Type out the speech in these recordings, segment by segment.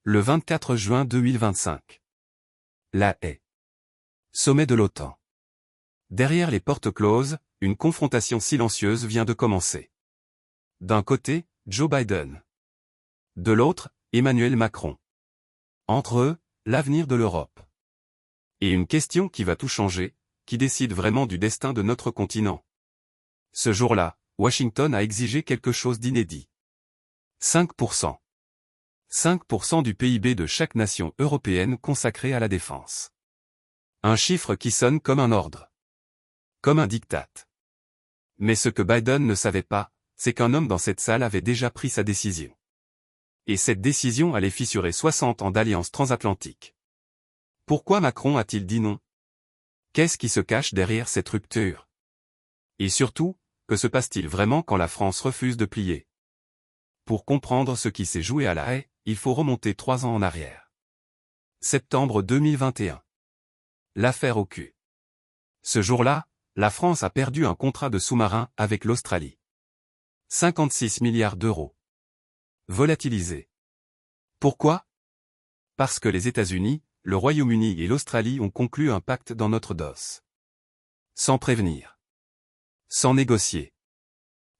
Le 24 juin 2025. La Haye. Sommet de l'OTAN. Derrière les portes closes, une confrontation silencieuse vient de commencer. D'un côté, Joe Biden. De l'autre, Emmanuel Macron. Entre eux, l'avenir de l'Europe. Et une question qui va tout changer, qui décide vraiment du destin de notre continent. Ce jour-là, Washington a exigé quelque chose d'inédit. 5%. 5% du PIB de chaque nation européenne consacré à la défense. Un chiffre qui sonne comme un ordre. Comme un diktat. Mais ce que Biden ne savait pas, c'est qu'un homme dans cette salle avait déjà pris sa décision. Et cette décision allait fissurer 60 ans d'alliance transatlantique. Pourquoi Macron a-t-il dit non? Qu'est-ce qui se cache derrière cette rupture? Et surtout, que se passe-t-il vraiment quand la France refuse de plier? Pour comprendre ce qui s'est joué à La Haye, il faut remonter 3 ans en arrière. Septembre 2021. L'affaire au cul. Ce jour-là, la France a perdu un contrat de sous-marin avec l'Australie. 56 milliards d'euros. Volatilisé. Pourquoi? Parce que les États-Unis, le Royaume-Uni et l'Australie ont conclu un pacte dans notre dos. Sans prévenir. Sans négocier.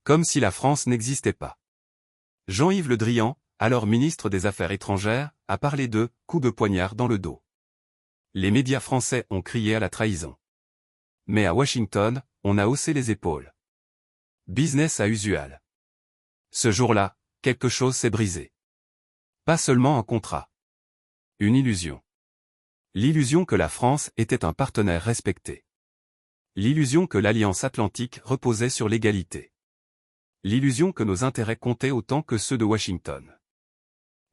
Comme si la France n'existait pas. Jean-Yves Le Drian, alors ministre des Affaires étrangères, a parlé de « coup de poignard dans le dos ». Les médias français ont crié à la trahison. Mais à Washington, on a haussé les épaules. Business as usual. Ce jour-là, quelque chose s'est brisé. Pas seulement un contrat. Une illusion. L'illusion que la France était un partenaire respecté. L'illusion que l'Alliance Atlantique reposait sur l'égalité. L'illusion que nos intérêts comptaient autant que ceux de Washington.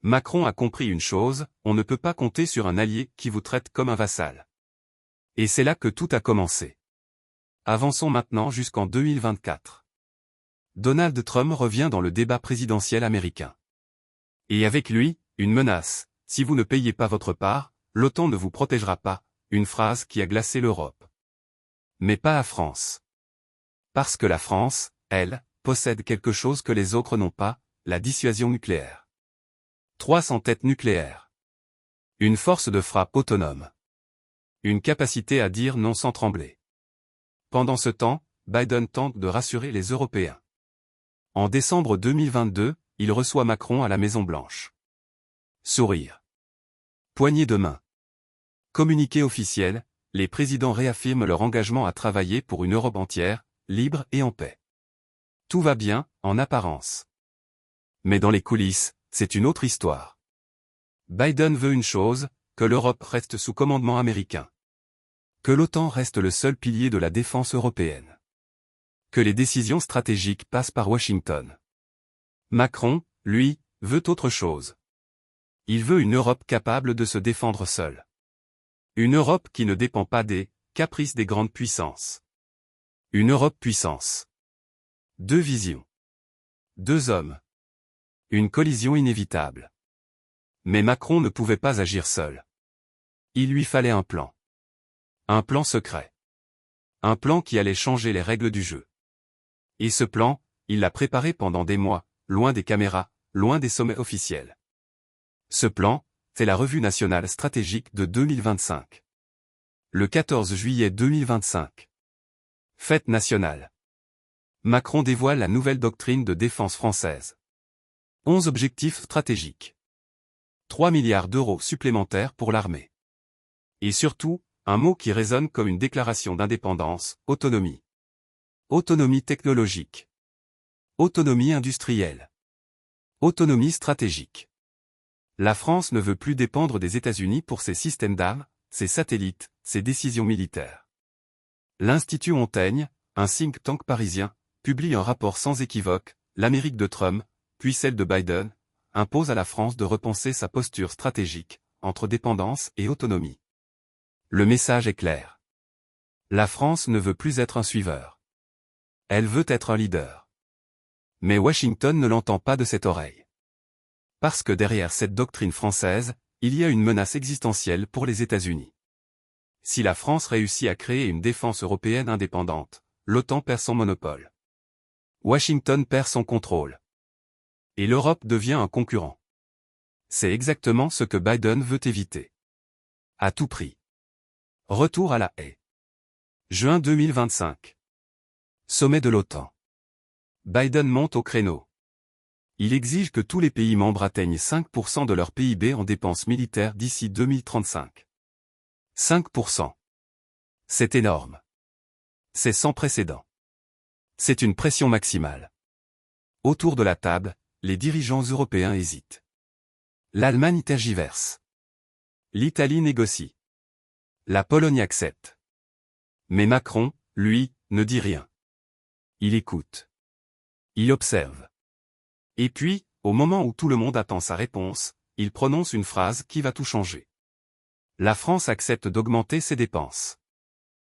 Macron a compris une chose, on ne peut pas compter sur un allié qui vous traite comme un vassal. Et c'est là que tout a commencé. Avançons maintenant jusqu'en 2024. Donald Trump revient dans le débat présidentiel américain. Et avec lui, une menace, si vous ne payez pas votre part, l'OTAN ne vous protégera pas, une phrase qui a glacé l'Europe. Mais pas la France. Parce que la France, elle, possède quelque chose que les autres n'ont pas, la dissuasion nucléaire. 300 têtes nucléaires. Une force de frappe autonome. Une capacité à dire non sans trembler. Pendant ce temps, Biden tente de rassurer les Européens. En décembre 2022, il reçoit Macron à la Maison-Blanche. Sourire. Poignée de main. Communiqué officiel, les présidents réaffirment leur engagement à travailler pour une Europe entière, libre et en paix. Tout va bien, en apparence. Mais dans les coulisses, c'est une autre histoire. Biden veut une chose, que l'Europe reste sous commandement américain. Que l'OTAN reste le seul pilier de la défense européenne. Que les décisions stratégiques passent par Washington. Macron, lui, veut autre chose. Il veut une Europe capable de se défendre seule. Une Europe qui ne dépend pas des caprices des grandes puissances. Une Europe puissance. 2 visions. 2 hommes. Une collision inévitable. Mais Macron ne pouvait pas agir seul. Il lui fallait un plan. Un plan secret. Un plan qui allait changer les règles du jeu. Et ce plan, il l'a préparé pendant des mois, loin des caméras, loin des sommets officiels. Ce plan, c'est la Revue nationale stratégique de 2025. Le 14 juillet 2025. Fête nationale. Macron dévoile la nouvelle doctrine de défense française. 11 objectifs stratégiques. 3 milliards d'euros supplémentaires pour l'armée. Et surtout, un mot qui résonne comme une déclaration d'indépendance, autonomie. Autonomie technologique. Autonomie industrielle. Autonomie stratégique. La France ne veut plus dépendre des États-Unis pour ses systèmes d'armes, ses satellites, ses décisions militaires. L'Institut Montaigne, un think tank parisien, publie un rapport sans équivoque, l'Amérique de Trump, puis celle de Biden, impose à la France de repenser sa posture stratégique, entre dépendance et autonomie. Le message est clair. La France ne veut plus être un suiveur. Elle veut être un leader. Mais Washington ne l'entend pas de cette oreille. Parce que derrière cette doctrine française, il y a une menace existentielle pour les États-Unis. Si la France réussit à créer une défense européenne indépendante, l'OTAN perd son monopole. Washington perd son contrôle. Et l'Europe devient un concurrent. C'est exactement ce que Biden veut éviter. À tout prix. Retour à la haie. Juin 2025. Sommet de l'OTAN. Biden monte au créneau. Il exige que tous les pays membres atteignent 5% de leur PIB en dépenses militaires d'ici 2035. 5%. C'est énorme. C'est sans précédent. C'est une pression maximale. Autour de la table, les dirigeants européens hésitent. L'Allemagne tergiverse. L'Italie négocie. La Pologne accepte. Mais Macron, lui, ne dit rien. Il écoute. Il observe. Et puis, au moment où tout le monde attend sa réponse, il prononce une phrase qui va tout changer. La France accepte d'augmenter ses dépenses.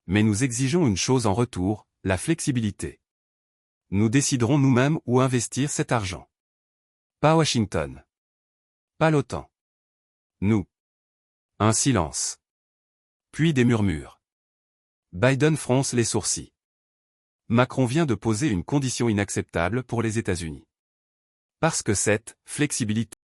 Mais nous exigeons une chose en retour, la flexibilité. Nous déciderons nous-mêmes où investir cet argent. Pas Washington. Pas l'OTAN. Nous. Un silence. Puis des murmures. Biden fronce les sourcils. Macron vient de poser une condition inacceptable pour les États-Unis. Parce que cette flexibilité